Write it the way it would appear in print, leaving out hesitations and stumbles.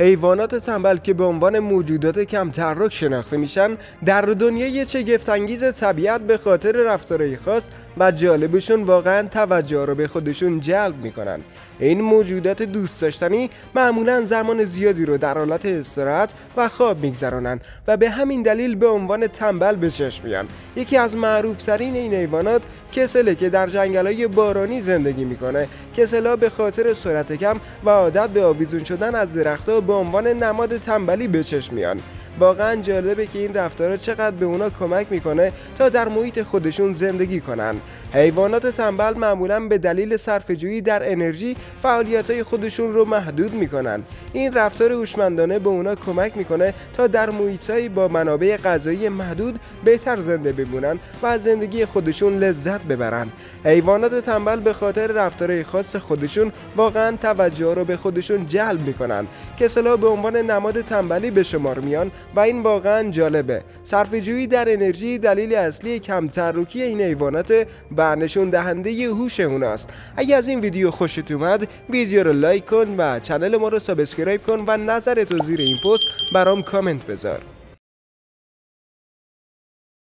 حیوانات تنبل که به عنوان موجودات کم تحرک شناخته میشن، در دنیای شگفت‌انگیز طبیعت به خاطر رفتارهای خاص و جالبشون واقعا توجه رو به خودشون جلب میکنن. این موجودات دوست داشتنی معمولا زمان زیادی رو در حالت استراحت و خواب میگذرونن و به همین دلیل به عنوان تنبل به چشم میان. یکی از معروفترین این حیوانات کسله که در جنگل‌های بارانی زندگی میکنه. کسل‌ها به خاطر سرعت کم و عادت به آویزون شدن از درخت‌ها به عنوان نماد تنبلی به چشم میان. واقعا جالبه که این رفتارها چقدر به اونا کمک میکنه تا در محیط خودشون زندگی کنن. حیوانات تنبل معمولا به دلیل صرفه‌جویی در انرژی فعالیت‌های خودشون رو محدود میکنن. این رفتار هوشمندانه به اونا کمک میکنه تا در محیط‌های با منابع غذایی محدود بهتر زنده بمونن و از زندگی خودشون لذت ببرن. حیوانات تنبل به خاطر رفتارهای خاص خودشون واقعا توجه رو به خودشون جلب میکنن. کسلا به عنوان نماد تنبلی به شمار میان و این واقعا جالبه. صرفه‌جویی در انرژی دلیل اصلی کم تحرکی این حیوانات و نشون دهنده هوش اوناست. اگه از این ویدیو خوشت اومد، ویدیو رو لایک کن و کانال ما رو سابسکرایب کن و نظرت رو زیر این پست برام کامنت بذار.